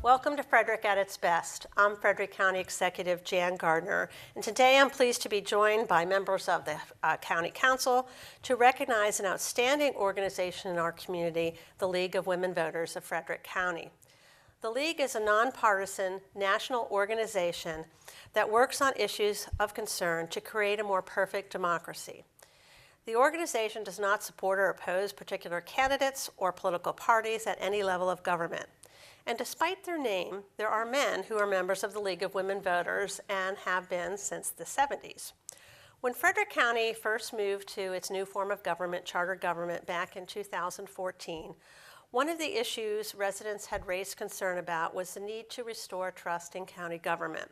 Welcome to Frederick at its best. I'm Frederick County Executive Jan Gardner, and today I'm pleased to be joined by members of the County Council to recognize an outstanding organization in our community, the League of Women Voters of Frederick County. The League is a nonpartisan national organization that works on issues of concern to create a more perfect democracy. The organization does not support or oppose particular candidates or political parties at any level of government. And despite their name, there are men who are members of the League of Women Voters and have been since the 70s. When Frederick County first moved to its new form of government, charter government, back in 2014, one of the issues residents had raised concern about was the need to restore trust in county government.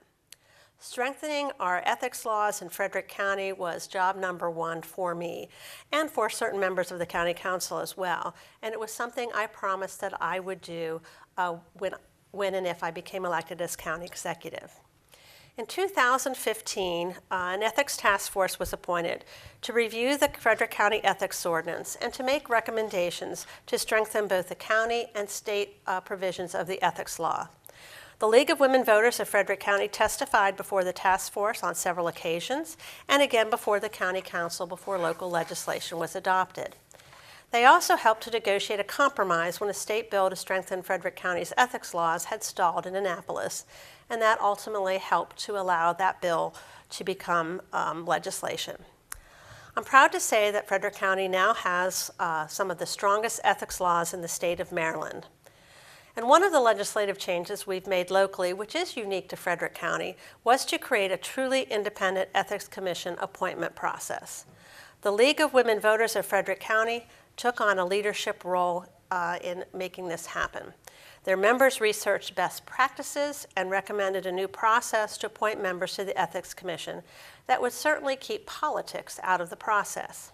Strengthening our ethics laws in Frederick County was job number one for me and for certain members of the County Council as well. And it was something I promised that I would do when and if I became elected as county executive. In 2015, an ethics task force was appointed to review the Frederick County Ethics Ordinance and to make recommendations to strengthen both the county and state provisions of the ethics law. The League of Women Voters of Frederick County testified before the task force on several occasions and again before the County Council before local legislation was adopted. They also helped to negotiate a compromise when a state bill to strengthen Frederick County's ethics laws had stalled in Annapolis, and that ultimately helped to allow that bill to become legislation. I'm proud to say that Frederick County now has some of the strongest ethics laws in the state of Maryland. And one of the legislative changes we've made locally, which is unique to Frederick County, was to create a truly independent Ethics Commission appointment process. The League of Women Voters of Frederick County took on a leadership role in making this happen. Their members researched best practices and recommended a new process to appoint members to the Ethics Commission that would certainly keep politics out of the process.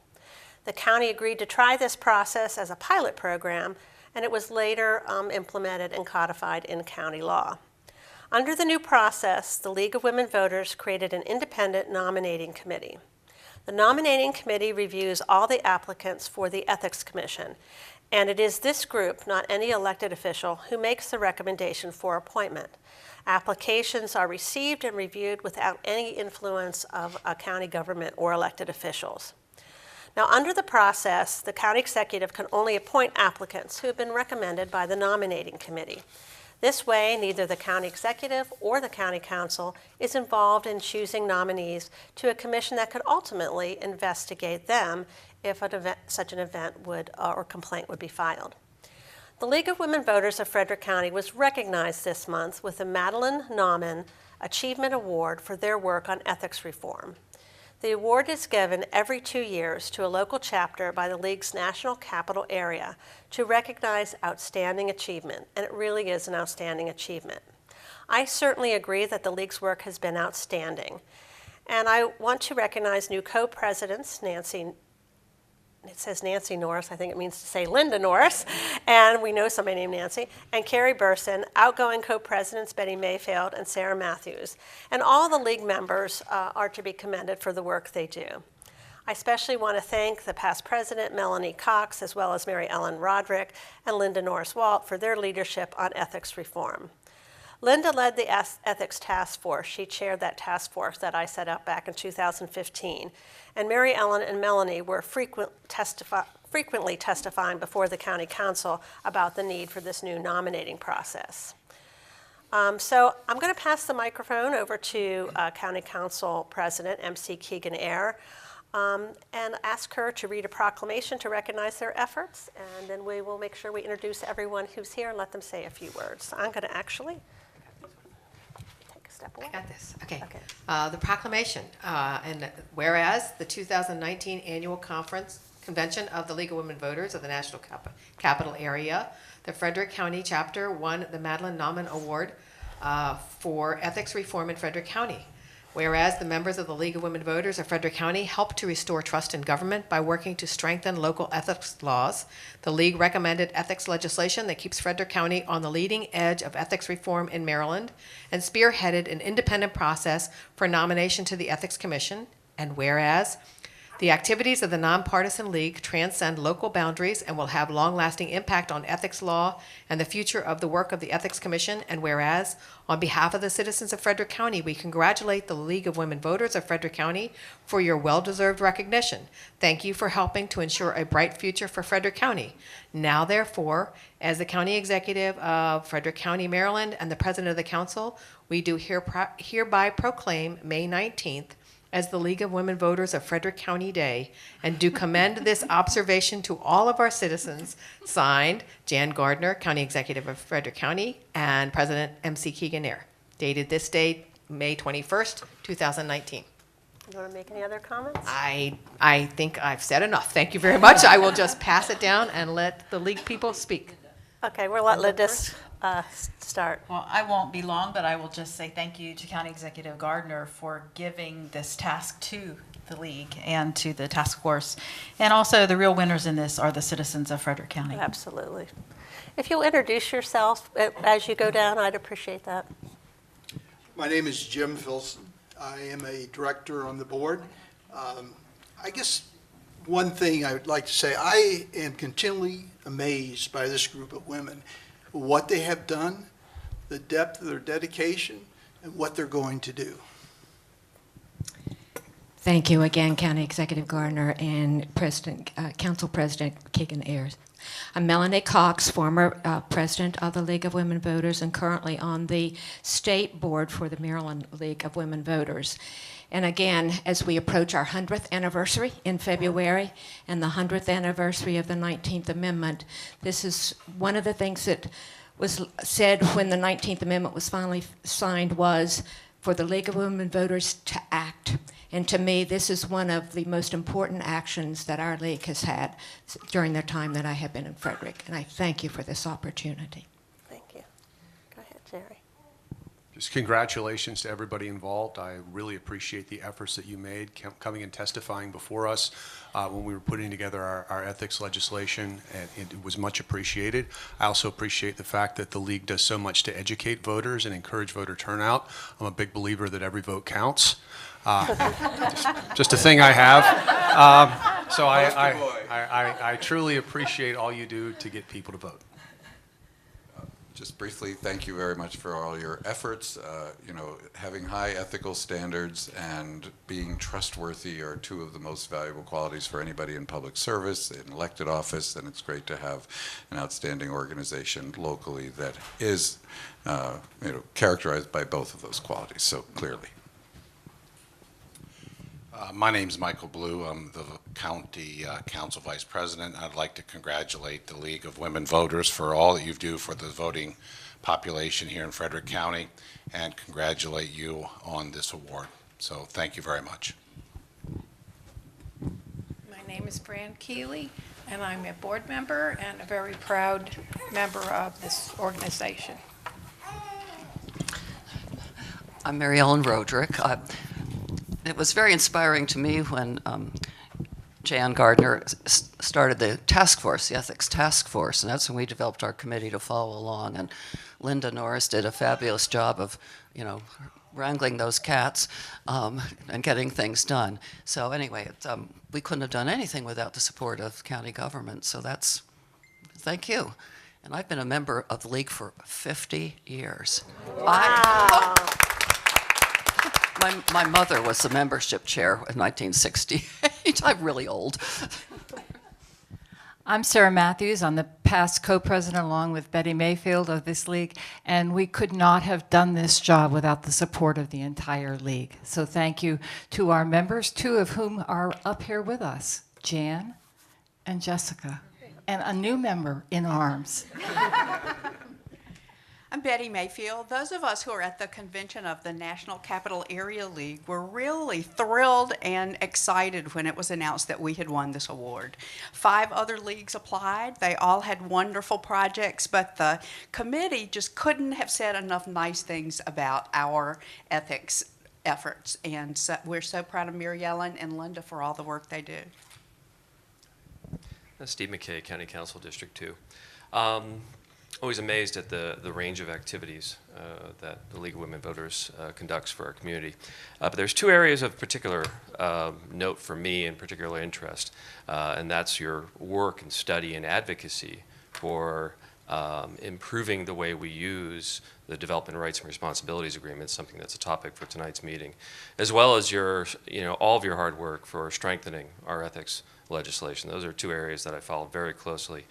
The county agreed to try this process as a pilot program, and it was later implemented and codified in county law. Under the new process, the League of Women Voters created an independent nominating committee. The nominating committee reviews all the applicants for the Ethics Commission, and it is this group, not any elected official, who makes the recommendation for appointment. Applications are received and reviewed without any influence of a county government or elected officials. Now, under the process, the county executive can only appoint applicants who have been recommended by the nominating committee. This way, neither the county executive or the county council is involved in choosing nominees to a commission that could ultimately investigate them if such an event would or complaint would be filed. The League of Women Voters of Frederick County was recognized this month with the Madeline Nauman Achievement Award for their work on ethics reform. The award is given every 2 years to a local chapter by the League's national capital area to recognize outstanding achievement, and it really is an outstanding achievement. I certainly agree that the League's work has been outstanding, and I want to recognize new co-presidents, it says Nancy Norris, I think it means to say Linda Norris, and we know somebody named Nancy, and Carrie Burson, outgoing co-presidents Betty Mayfield and Sarah Matthews. And all the League members are to be commended for the work they do. I especially want to thank the past president, Melanie Cox, as well as Mary Ellen Roderick and Linda Norris-Walt for their leadership on ethics reform. Linda led the Ethics Task Force. She chaired that task force that I set up back in 2015. And Mary Ellen and Melanie were frequently testifying before the County Council about the need for this new nominating process. So I'm going to pass the microphone over to County Council President MC Keegan Eyre and ask her to read a proclamation to recognize their efforts, and then we will make sure we introduce everyone who's here and let them say a few words. So I'm going to actually step away. I got this. Okay. The proclamation. And whereas the 2019 annual convention of the League of Women Voters of the National Capital Area, the Frederick County chapter won the Madeline Nauman Award for ethics reform in Frederick County. Whereas the members of the League of Women Voters of Frederick County helped to restore trust in government by working to strengthen local ethics laws, the League recommended ethics legislation that keeps Frederick County on the leading edge of ethics reform in Maryland and spearheaded an independent process for nomination to the Ethics Commission. And whereas The activities of the Nonpartisan League transcend local boundaries and will have long-lasting impact on ethics law and the future of the work of the Ethics Commission. And whereas, on behalf of the citizens of Frederick County, we congratulate the League of Women Voters of Frederick County for your well-deserved recognition. Thank you for helping to ensure a bright future for Frederick County. Now, therefore, as the County Executive of Frederick County, Maryland, and the President of the Council, we do hereby proclaim May 19th as the League of Women Voters of Frederick County Day, and do commend this observation to all of our citizens. Signed, Jan Gardner, County Executive of Frederick County, and President MC Keegan-Air. Dated this date, May 21st, 2019. You want to make any other comments? I think I've said enough. Thank you very much. I will just pass it down and let the League people speak. Okay, we'll let Linda start. Well, I won't be long, but I will just say thank you to County Executive Gardner for giving this task to the League and to the task force. And also the real winners in this are the citizens of Frederick County. Absolutely. If you'll introduce yourself as you go down, I'd appreciate that. My name is Jim Filson. I am a director on the board. I guess one thing I would like to say, I am continually amazed by this group of women, what they have done, the depth of their dedication, and what they're going to do. Thank you again, County Executive Gardner and Council President Keegan-Air. I'm Melanie Cox, former president of the League of Women Voters and currently on the state board for the Maryland League of Women Voters. And again, as we approach our 100th anniversary in February and the 100th anniversary of the 19th Amendment, this is one of the things that was said when the 19th Amendment was finally signed was for the League of Women Voters to act. And to me, this is one of the most important actions that our league has had during the time that I have been in Frederick. And I thank you for this opportunity. Thank you. Go ahead, Jerry. Just congratulations to everybody involved. I really appreciate the efforts that you made coming and testifying before us when we were putting together our ethics legislation, and it was much appreciated. I also appreciate the fact that the League does so much to educate voters and encourage voter turnout. I'm a big believer that every vote counts. Just a thing I have. So I truly appreciate all you do to get people to vote. Just briefly, thank you very much for all your efforts. You know, having high ethical standards and being trustworthy are two of the most valuable qualities for anybody in public service, in elected office, and it's great to have an outstanding organization locally that is you know, characterized by both of those qualities so clearly. My name is Michael Blue. I'm the County Council Vice President. I'd like to congratulate the League of Women Voters for all that you do for the voting population here in Frederick County and congratulate you on this award. So thank you very much. My name is Fran Keeley, and I'm a board member and a very proud member of this organization. I'm Mary Ellen Roderick. It was very inspiring to me when Jan Gardner started the task force, the ethics task force, and that's when we developed our committee to follow along. And Linda Norris did a fabulous job of, you know, wrangling those cats and getting things done. So anyway, we couldn't have done anything without the support of county government. So that's, thank you. And I've been a member of the League for 50 years. Wow. My mother was the membership chair in 1968. I'm really old. I'm Sarah Matthews. I'm the past co-president along with Betty Mayfield of this league, and we could not have done this job without the support of the entire league. So thank you to our members, two of whom are up here with us, Jan and Jessica, and a new member in arms. I'm Betty Mayfield. Those of us who are at the convention of the National Capital Area League were really thrilled and excited when it was announced that we had won this award. 5 other leagues applied. They all had wonderful projects, but the committee just couldn't have said enough nice things about our ethics efforts. And so we're so proud of Mary Ellen and Linda for all the work they do. Steve McKay, County Council, District 2. always amazed at the range of activities that the League of Women Voters conducts for our community. But there's two areas of particular note for me and particular interest, and that's your work and study and advocacy for improving the way we use the Development Rights and Responsibilities Agreement, something that's a topic for tonight's meeting, as well as your, all of your hard work for strengthening our ethics legislation. Those are two areas that I followed very closely.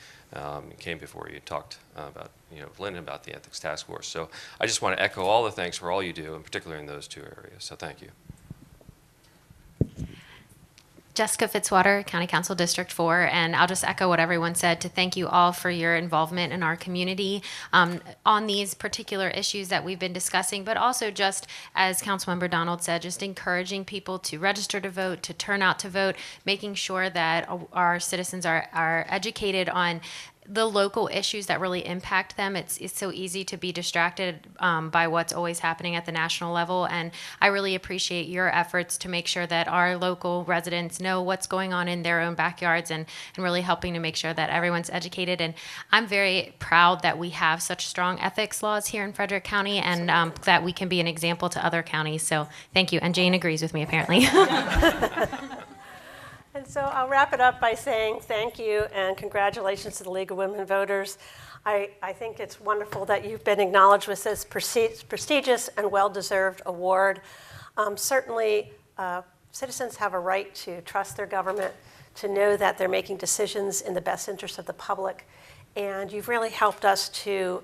Came before you talked about, Lynn, about the Ethics Task Force. So I just want to echo all the thanks for all you do, and particularly in those two areas. So thank you. Jessica Fitzwater, County Council District 4, and I'll just echo what everyone said to thank you all for your involvement in our community on these particular issues that we've been discussing, but also just, as Councilmember Donald said, just encouraging people to register to vote, to turn out to vote, making sure that our citizens are educated on the local issues that really impact them. It's so easy to be distracted by what's always happening at the national level, and I really appreciate your efforts to make sure that our local residents know what's going on in their own backyards, and really helping to make sure that everyone's educated. And I'm very proud that we have such strong ethics laws here in Frederick County, and that we can be an example to other counties. So thank you. And Jane agrees with me, apparently. And so I'll wrap it up by saying thank you and congratulations to the League of Women Voters. I think it's wonderful that you've been acknowledged with this prestigious and well-deserved award. Certainly, citizens have a right to trust their government, to know that they're making decisions in the best interest of the public. And you've really helped us to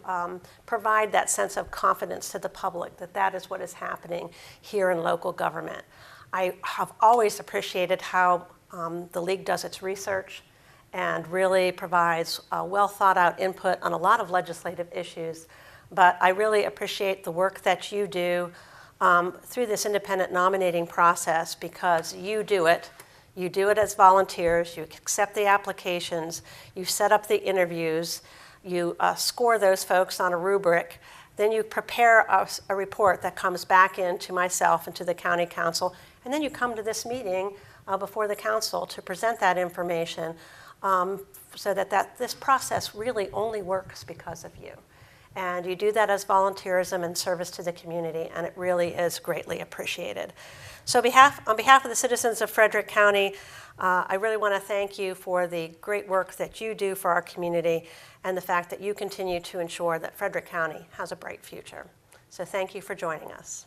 provide that sense of confidence to the public that that is what is happening here in local government. I have always appreciated how the League does its research and really provides well thought out input on a lot of legislative issues. But I really appreciate the work that you do through this independent nominating process, because you do it. You do it as volunteers, you accept the applications, you set up the interviews, you score those folks on a rubric, then you prepare a report that comes back in to myself and to the County Council, and then you come to this meeting before the council to present that information, so that this process really only works because of you. And you do that as volunteerism and service to the community, and it really is greatly appreciated. So on behalf of the citizens of Frederick County, I really want to thank you for the great work that you do for our community and the fact that you continue to ensure that Frederick County has a bright future. So thank you for joining us.